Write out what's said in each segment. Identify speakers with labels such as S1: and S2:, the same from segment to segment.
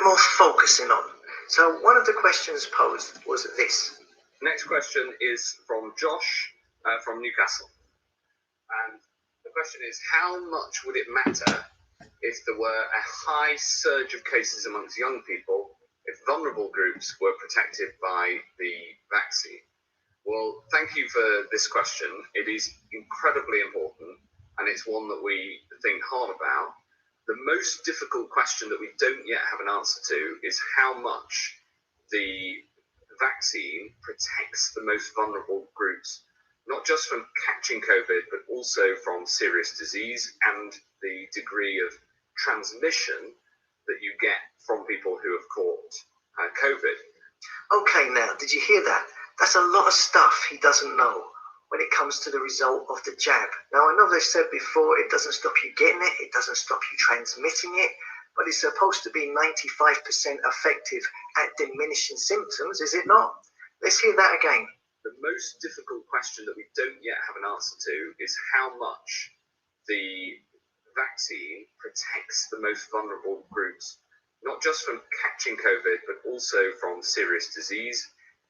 S1: more focusing on. So one of the questions posed was this.
S2: Next question is from Josh from Newcastle. And the question is, how much would it matter if there were a high surge of cases amongst young people if vulnerable groups were protected by the vaccine? Well, thank you for this question. It is incredibly important, and it's one that we think hard about. The most difficult question that we don't yet have an answer to is how much the vaccine protects the most vulnerable groups, not just from catching COVID, but also from serious disease and the degree of transmission that you get from people who have caught COVID.
S1: Okay, now, did you hear that? That's a lot of stuff he doesn't know when it comes to the result of the jab. Now, I know they've said before it doesn't stop you getting it, it doesn't stop you transmitting it, but it's supposed to be 95% effective at diminishing symptoms, is it not? Let's hear that again.
S2: The most difficult question that we don't yet have an answer to is how much the vaccine protects the most vulnerable groups, not just from catching COVID, but also from serious disease.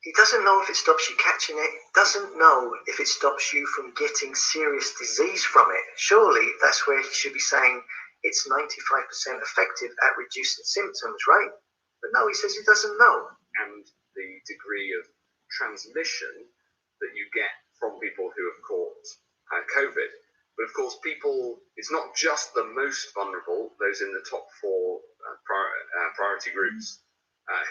S1: He doesn't know if it stops you catching it, doesn't know if it stops you from getting serious disease from it. Surely that's where he should be saying it's 95% effective at reducing symptoms, right? But no, he says he doesn't know.
S2: And the degree of transmission that you get from people who have caught COVID. But of course, it's not just the most vulnerable, those in the top four priority groups.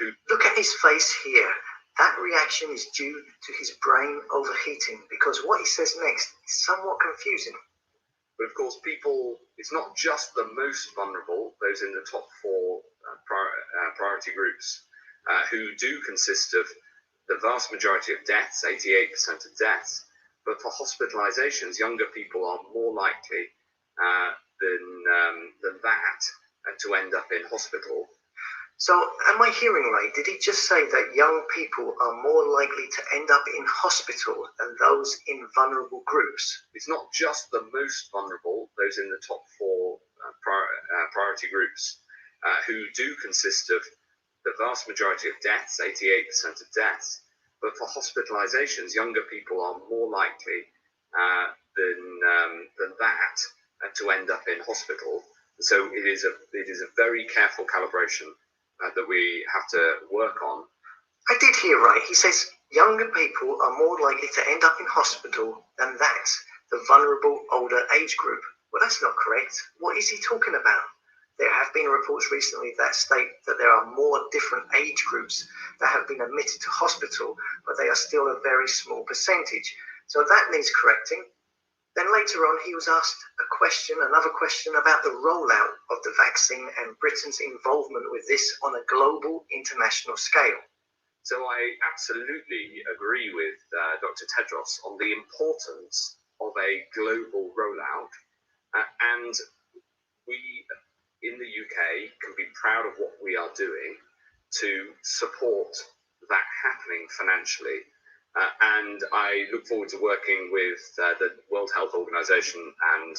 S2: Who
S1: Look at his face here. That reaction is due to his brain overheating, because what he says next is somewhat confusing.
S2: But of course, it's not just the most vulnerable, those in the top four priority groups, who do consist of the vast majority of deaths, 88% of deaths. But for hospitalizations, younger people are more likely than that to end up in hospital.
S1: So, am I hearing right? Did he just say that young people are more likely to end up in hospital than those in vulnerable groups?
S2: It's not just the most vulnerable, those in the top four priority groups, who do consist of the vast majority of deaths, 88% of deaths. But for hospitalizations, younger people are more likely than that to end up in hospital. So it is a very careful calibration that we have to work on.
S1: I did hear right. He says younger people are more likely to end up in hospital than that, the vulnerable older age group. Well, that's not correct. What is he talking about? There have been reports recently that state that there are more different age groups that have been admitted to hospital, but they are still a very small percentage. So that needs correcting. Then later on, he was asked another question about the rollout of the vaccine and Britain's involvement with this on a global international scale.
S2: So I absolutely agree with Dr. Tedros on the importance of a global rollout. And we in the UK can be proud of what we are doing to support that happening financially. And I look forward to working with the World Health Organization and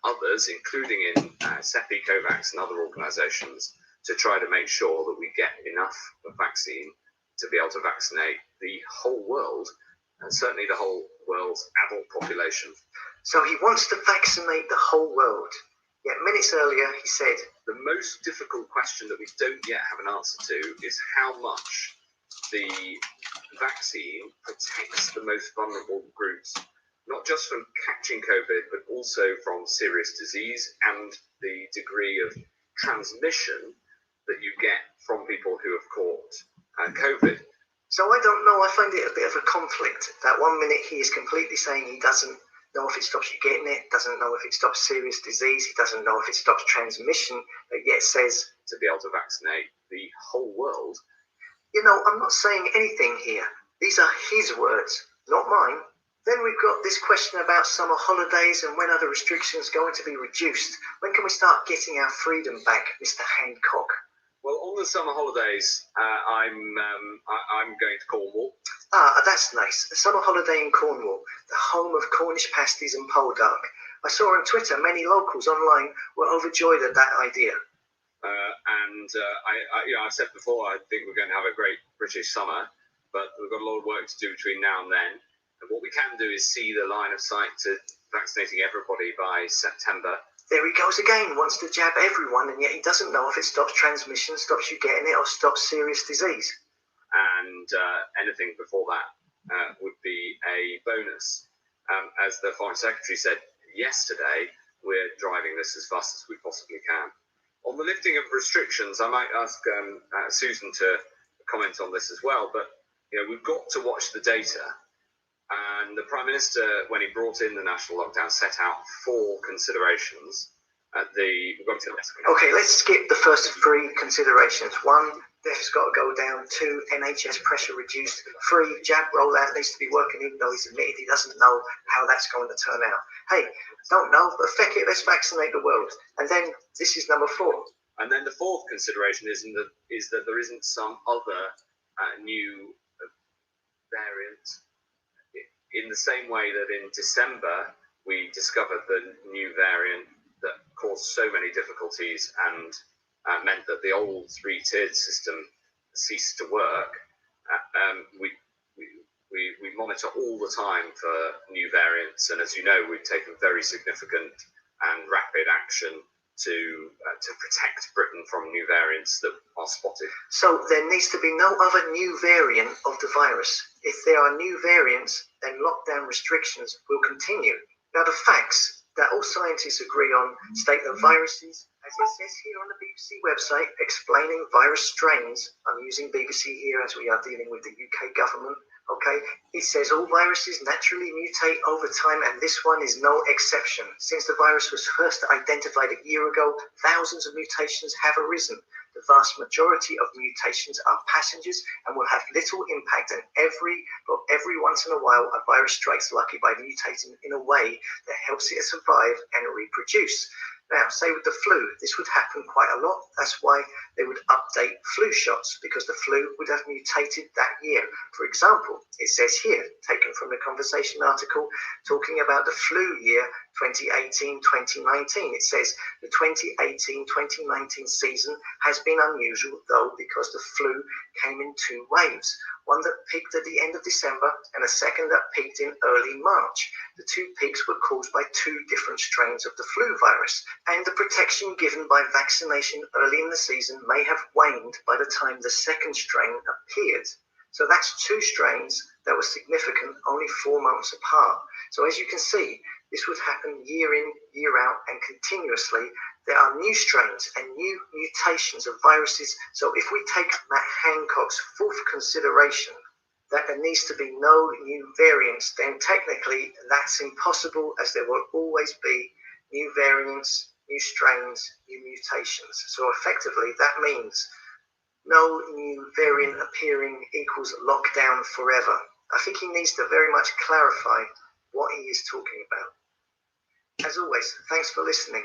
S2: others, including in CEPI, COVAX and other organizations, to try to make sure that we get enough vaccine to be able to vaccinate the whole world, and certainly the whole world's adult population.
S1: So he wants to vaccinate the whole world. Yet minutes earlier, he said,
S2: the most difficult question that we don't yet have an answer to is how much the vaccine protects the most vulnerable groups, not just from catching COVID, but also from serious disease and the degree of transmission that you get from people who have caught COVID.
S1: So I don't know, I find it a bit of a conflict that 1 minute he is completely saying he doesn't know if it stops you getting it, doesn't know if it stops serious disease, he doesn't know if it stops transmission, but yet says
S2: to be able to vaccinate the whole world.
S1: You know, I'm not saying anything here. These are his words, not mine. Then we've got this question about summer holidays and when are the restrictions going to be reduced? When can we start getting our freedom back, Mr. Hancock?
S2: Well, on the summer holidays, I'm going to Cornwall.
S1: Ah, that's nice. A summer holiday in Cornwall, the home of Cornish pasties and poldark. I saw on Twitter many locals online were overjoyed at that idea.
S2: I said before, I think we're going to have a great British summer, but we've got a lot of work to do between now and then. And what we can do is see the line of sight to vaccinating everybody by September.
S1: There he goes again, wants to jab everyone, and yet he doesn't know if it stops transmission, stops you getting it, or stops serious disease.
S2: And anything before that would be a bonus. As the Foreign Secretary said yesterday, we're driving this as fast as we possibly can. On the lifting of restrictions, I might ask Susan to comment on this as well, but we've got to watch the data. And the Prime Minister, when he brought in the national lockdown, set out 4 considerations. We've got to let's
S1: Okay, let's skip the first 3 considerations. 1, death's got to go down. 2, NHS pressure reduced. 3, jab rollout needs to be working, even though he's admitted he doesn't know how that's going to turn out. Hey, don't know, but feck it, let's vaccinate the world. And then this is number 4.
S2: And then the 4th consideration is that there isn't some other new variant. In the same way that in December we discovered the new variant that caused so many difficulties and meant that the old 3-tiered system ceased to work, we monitor all the time for new variants, and as you know, we've taken very significant and rapid action to protect Britain from new variants that are spotted.
S1: So there needs to be no other new variant of the virus. If there are new variants, then lockdown restrictions will continue. Now, the facts that all scientists agree on state that viruses, as it says here on the BBC website, explaining virus strains, I'm using BBC here as we are dealing with the UK government, okay, it says all viruses naturally mutate over time, and this one is no exception. Since the virus was first identified a year ago, thousands of mutations have arisen. The vast majority of mutations are passengers and will have little impact, and every once in a while a virus strikes lucky by mutating in a way that helps it survive and reproduce. Now, say with the flu, this would happen quite a lot. That's why they would update flu shots, because the flu would have mutated that year. For example, it says here, taken from the Conversation article, talking about the flu year 2018-2019. It says the 2018-2019 season has been unusual, though, because the flu came in 2 waves. One that peaked at the end of December and a second that peaked in early March. The 2 peaks were caused by 2 different strains of the flu virus, and the protection given by vaccination early in the season may have waned by the time the second strain appeared. So that's 2 strains that were significant, only 4 months apart. So as you can see, this would happen year in, year out, and continuously. There are new strains and new mutations of viruses. So if we take Matt Hancock's 4th consideration, that there needs to be no new variants, then technically that's impossible, as there will always be new variants, new strains, new mutations. So effectively that means no new variant appearing equals lockdown forever. I think he needs to very much clarify what he is talking about. As always, thanks for listening.